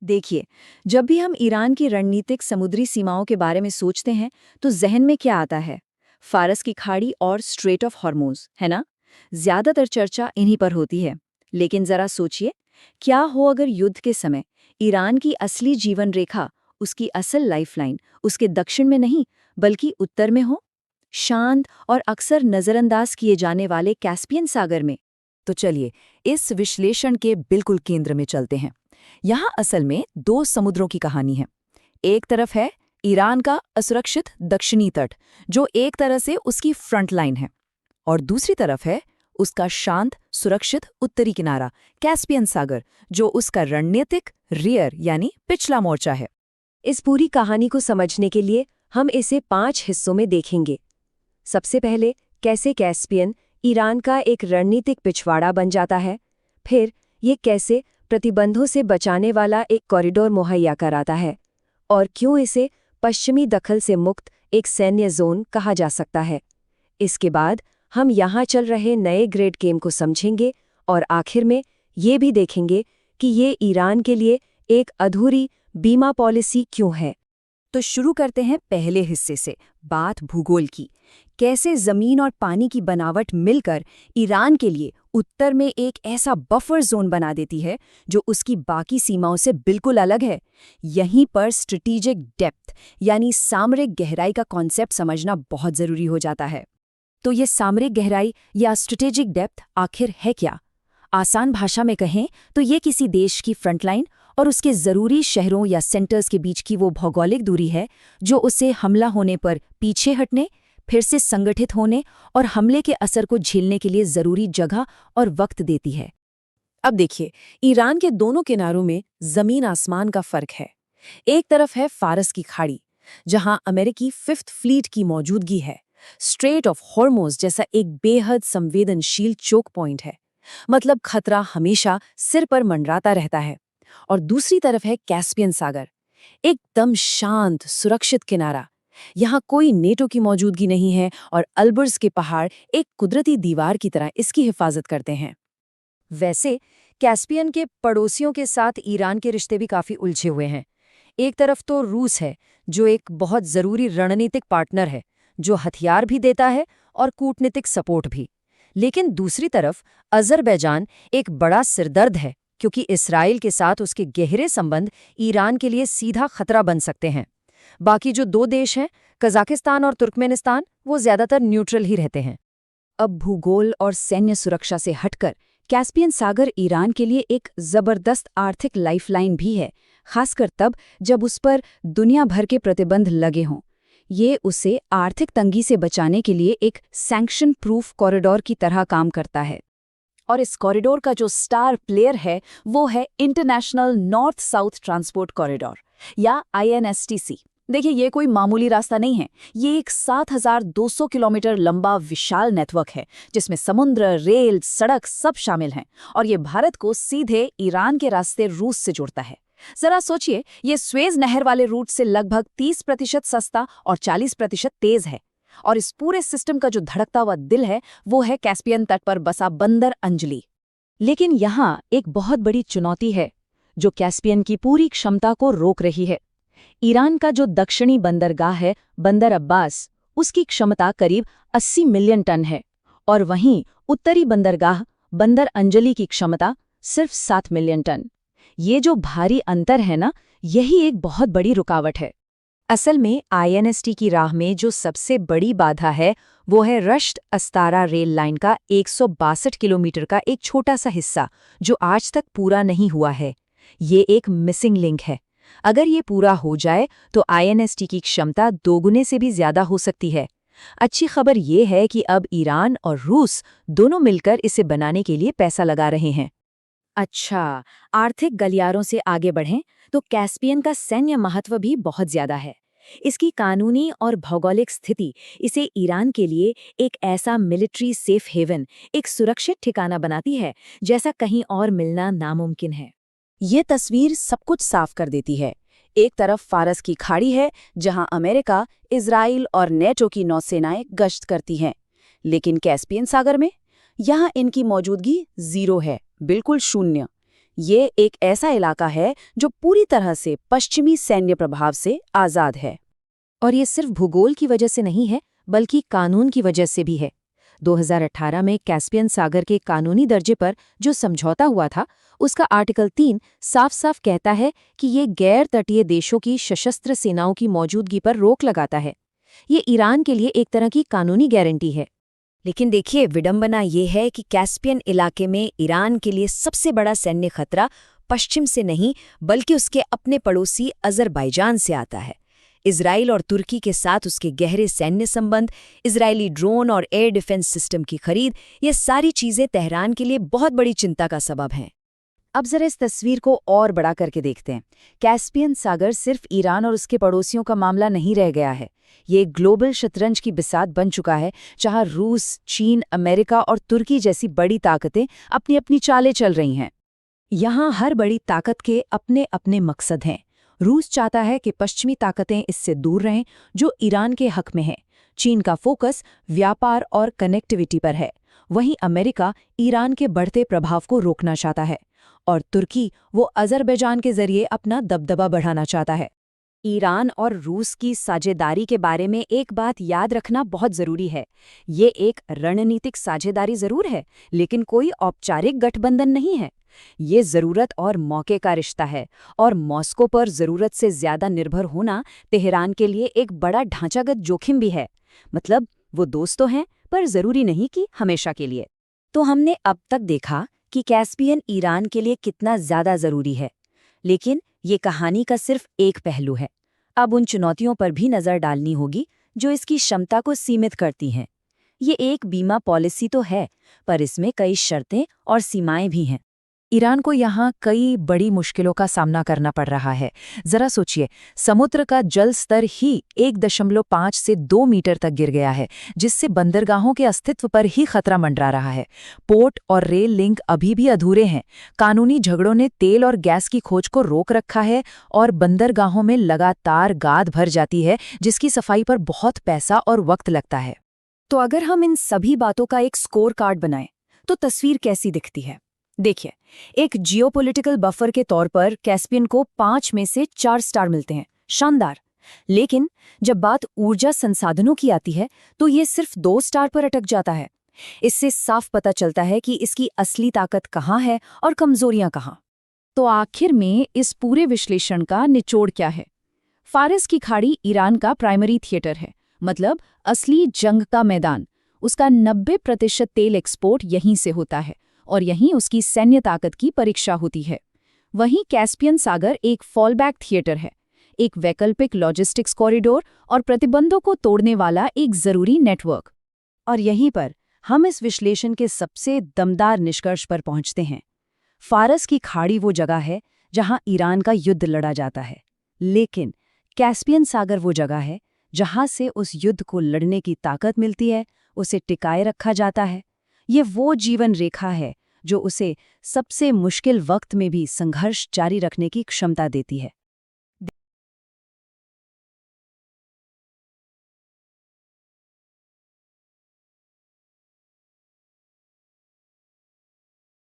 देखिए, जब भी हम ईरान की रणनीतिक समुद्री सीमाओं के बारे में सोचते हैं, तो जहन में क्या आता है? फारस की खाड़ी और स्ट्रेट ऑफ हॉर्मोज, है ना? ज्यादातर चर्चा इन्हीं पर होती है। लेकिन जरा सोचिए, क्या हो अगर युद्ध के समय ईरान की असली जीवन रेखा, उसकी असल लाइफलाइन, उसके दक्षिण में नहीं, बल्कि उत्तर में हो? शांत और अक्सर नजरअंदाज किए जाने वाले कैस्पियन सागर में। तो चलिए इस विश्लेषण के बिल्कुल केंद्र में चलते हैं। यहाँ असल में दो समुद्रों की कहानी है। एक तरफ है ईरान का असुरक्षित दक्षिणी तट, जो एक तरह से उसकी फ्रंट लाइन है, और दूसरी तरफ है उसका शांत सुरक्षित उत्तरी किनारा कैस्पियन सागर, जो उसका रणनीतिक रियर यानी पिछला मोर्चा है। इस पूरी कहानी को समझने के लिए हम इसे 5 हिस्सों में देखेंगे। सबसे पहले, कैसे कैस्पियन ईरान का एक रणनीतिक पिछवाड़ा बन जाता है। फिर ये कैसे प्रतिबंधों से बचाने वाला एक कॉरिडोर मुहैया कराता है, और क्यों इसे पश्चिमी दखल से मुक्त एक सैन्य जोन कहा जा सकता है। इसके बाद हम यहाँ चल रहे नए ग्रेड गेम को समझेंगे, और आखिर में ये भी देखेंगे कि ये ईरान के लिए एक अधूरी बीमा पॉलिसी क्यों है। तो शुरू करते हैं पहले हिस्से से, बात भूगोल की। कैसे जमीन और पानी की बनावट मिलकर ईरान के लिए उत्तर में एक ऐसा बफर जोन बना देती है जो उसकी बाकी सीमाओं से बिल्कुल अलग है। यहीं पर स्ट्रेटेजिक डेप्थ यानी सामरिक गहराई का कॉन्सेप्ट समझना बहुत जरूरी हो जाता है। तो ये सामरिक गहराई या स्ट्रेटेजिक डेप्थ आखिर है क्या? आसान भाषा में कहें तो ये किसी देश की फ्रंटलाइन और उसके ज़रूरी शहरों या सेंटर्स के बीच की वो भौगोलिक दूरी है जो उसे हमला होने पर पीछे हटने, फिर से संगठित होने और हमले के असर को झेलने के लिए ज़रूरी जगह और वक्त देती है। अब देखिए, ईरान के दोनों किनारों में जमीन आसमान का फर्क है। एक तरफ है फारस की खाड़ी, जहां अमेरिकी 5th फ्लीट की मौजूदगी है। स्ट्रेट ऑफ हॉर्मोज जैसा एक बेहद संवेदनशील चोक पॉइंट है, मतलब खतरा हमेशा सिर पर मंडराता रहता है। और दूसरी तरफ है कैस्पियन सागर, एकदम शांत सुरक्षित किनारा। यहाँ कोई नेटो की मौजूदगी नहीं है, और अल्बर्स के पहाड़ एक कुदरती दीवार की तरह इसकी हिफाजत करते हैं। वैसे कैस्पियन के पड़ोसियों के साथ ईरान के रिश्ते भी काफ़ी उलझे हुए हैं। एक तरफ तो रूस है, जो एक बहुत ज़रूरी रणनीतिक पार्टनर है, जो हथियार भी देता है और कूटनीतिक सपोर्ट भी। लेकिन दूसरी तरफ अज़रबैजान एक बड़ा सिरदर्द है, क्योंकि इसराइल के साथ उसके गहरे संबंध ईरान के लिए सीधा खतरा बन सकते हैं। बाकी जो दो देश हैं, कजाकिस्तान और तुर्कमेनिस्तान, वो ज़्यादातर न्यूट्रल ही रहते हैं। अब भूगोल और सैन्य सुरक्षा से हटकर कैस्पियन सागर ईरान के लिए एक ज़बरदस्त आर्थिक लाइफलाइन भी है, खासकर तब जब उस पर दुनिया भर के प्रतिबंध लगे हों। ये उसे आर्थिक तंगी से बचाने के लिए एक सैंक्शन प्रूफ कॉरिडोर की तरह काम करता है। और इस कॉरिडोर का जो स्टार प्लेयर है वो है international north south transport corridor या INSTC। देखिए, ये कोई मामूली रास्ता नहीं है। ये एक 7,200 किलोमीटर लंबा विशाल नेटवर्क है, जिसमें समुद्र, रेल, सड़क सब शामिल हैं, और ये भारत को सीधे ईरान के रास्ते रूस से जोड़ता है। जरा सोचिए, ये स्वेज नहर वाले रूट से लगभग 30% सस्ता और 40% तेज है। और इस पूरे सिस्टम का जो धड़कता हुआ दिल है वो है कैस्पियन तट पर बसा बंदर अंजली। लेकिन यहाँ एक बहुत बड़ी चुनौती है, जो कैस्पियन की पूरी क्षमता को रोक रही है। ईरान का जो दक्षिणी बंदरगाह है, बंदर अब्बास, उसकी क्षमता करीब 80 मिलियन टन है, और वहीं उत्तरी बंदरगाह बंदर अंजली की क्षमता सिर्फ 7 मिलियन टन। ये जो भारी अंतर है ना, यही एक बहुत बड़ी रुकावट है। असल में INST की राह में जो सबसे बड़ी बाधा है वो है रश्त अस्तारा रेल लाइन का 162 किलोमीटर का एक छोटा सा हिस्सा, जो आज तक पूरा नहीं हुआ है। ये एक मिसिंग लिंक है। अगर ये पूरा हो जाए तो INST की क्षमता दोगुने से भी ज्यादा हो सकती है। अच्छी खबर ये है कि अब ईरान और रूस दोनों मिलकर इसे बनाने के लिए पैसा लगा रहे हैं। अच्छा, आर्थिक गलियारों से आगे बढ़ें तो कैस्पियन का सैन्य महत्व भी बहुत ज्यादा है। इसकी कानूनी और भौगोलिक स्थिति इसे ईरान के लिए एक ऐसा मिलिट्री सेफ हेवन, एक सुरक्षित ठिकाना बनाती है जैसा कहीं और मिलना नामुमकिन है। ये तस्वीर सब कुछ साफ कर देती है। एक तरफ फारस की खाड़ी है, जहां अमेरिका, इजराइल और नेटो की नौसेनाएं गश्त करती हैं। लेकिन कैस्पियन सागर में यहाँ इनकी मौजूदगी 0 है, बिल्कुल शून्य। ये एक ऐसा इलाका है जो पूरी तरह से पश्चिमी सैन्य प्रभाव से आज़ाद है। और ये सिर्फ भूगोल की वजह से नहीं है, बल्कि कानून की वजह से भी है। 2018 में कैस्पियन सागर के कानूनी दर्जे पर जो समझौता हुआ था, उसका आर्टिकल 3 साफ-साफ कहता है कि ये गैर तटीय देशों की सशस्त्र सेनाओं की मौजूदगी पर रोक लगाता है। ये ईरान के लिए एक तरह की कानूनी गारंटी है। लेकिन देखिए, विडंबना ये है कि कैस्पियन इलाके में ईरान के लिए सबसे बड़ा सैन्य खतरा पश्चिम से नहीं, बल्कि उसके अपने पड़ोसी अज़रबैजान से आता है। इजराइल और तुर्की के साथ उसके गहरे सैन्य संबंध, इजरायली ड्रोन और एयर डिफेंस सिस्टम की खरीद, ये सारी चीज़ें तेहरान के लिए बहुत बड़ी चिंता का सबब हैं। अब जरा इस तस्वीर को और बड़ा करके देखते हैं। कैस्पियन सागर सिर्फ ईरान और उसके पड़ोसियों का मामला नहीं रह गया है। ये एक ग्लोबल शतरंज की बिसात बन चुका है, जहां रूस, चीन, अमेरिका और तुर्की जैसी बड़ी ताकतें अपनी अपनी चालें चल रही हैं। यहाँ हर बड़ी ताकत के अपने अपने मकसद हैं। रूस चाहता है कि पश्चिमी ताकतें इससे दूर रहें, जो ईरान के हक में है। चीन का फोकस व्यापार और कनेक्टिविटी पर है। वहीं अमेरिका ईरान के बढ़ते प्रभाव को रोकना चाहता है, और तुर्की वो अज़रबैजान के जरिए अपना दबदबा बढ़ाना चाहता है। ईरान और रूस की साझेदारी के बारे में एक बात याद रखना बहुत जरूरी है। ये एक रणनीतिक साझेदारी जरूर है, लेकिन कोई औपचारिक गठबंधन नहीं है। ये जरूरत और मौके का रिश्ता है, और मॉस्को पर जरूरत से ज्यादा निर्भर होना तेहरान के लिए एक बड़ा ढांचागत जोखिम भी है। मतलब वो दोस्त तो हैं, पर जरूरी नहीं कि हमेशा के लिए। तो हमने अब तक देखा कि कैस्पियन ईरान के लिए कितना ज्यादा जरूरी है, लेकिन ये कहानी का सिर्फ एक पहलू है। अब उन चुनौतियों पर भी नजर डालनी होगी जो इसकी क्षमता को सीमित करती हैं। ये एक बीमा पॉलिसी तो है, पर इसमें कई शर्तें और सीमाएं भी हैं। ईरान को यहाँ कई बड़ी मुश्किलों का सामना करना पड़ रहा है। जरा सोचिए, समुद्र का जल स्तर ही 1.5 से 2 मीटर तक गिर गया है, जिससे बंदरगाहों के अस्तित्व पर ही खतरा मंडरा रहा है। पोर्ट और रेल लिंक अभी भी अधूरे हैं। कानूनी झगड़ों ने तेल और गैस की खोज को रोक रखा है, और बंदरगाहों में लगातार गाद भर जाती है, जिसकी सफाई पर बहुत पैसा और वक्त लगता है। तो अगर हम इन सभी बातों का एक स्कोर कार्ड बनाएं, तो तस्वीर कैसी दिखती है? देखिए, एक जियोपॉलिटिकल बफर के तौर पर कैस्पियन को 5 में से 4 स्टार मिलते हैं। शानदार। लेकिन जब बात ऊर्जा संसाधनों की आती है, तो ये सिर्फ 2 स्टार पर अटक जाता है। इससे साफ पता चलता है कि इसकी असली ताकत कहाँ है और कमजोरियां कहाँ। तो आखिर में इस पूरे विश्लेषण का निचोड़ क्या है? फारस की खाड़ी ईरान का प्राइमरी थिएटर है, मतलब असली जंग का मैदान। उसका 90% तेल एक्सपोर्ट यहीं से होता है, और यहीं उसकी सैन्य ताकत की परीक्षा होती है। वहीं कैस्पियन सागर एक फॉलबैक थिएटर है, एक वैकल्पिक लॉजिस्टिक्स कॉरिडोर और प्रतिबंधों को तोड़ने वाला एक जरूरी नेटवर्क। और यहीं पर हम इस विश्लेषण के सबसे दमदार निष्कर्ष पर पहुंचते हैं। फारस की खाड़ी वो जगह है जहां ईरान का युद्ध लड़ा जाता है, लेकिन कैस्पियन सागर वो जगह है जहां से उस युद्ध को लड़ने की ताकत मिलती है, उसे टिकाए रखा जाता है। ये वो जीवन रेखा है जो उसे सबसे मुश्किल वक्त में भी संघर्ष जारी रखने की क्षमता देती है।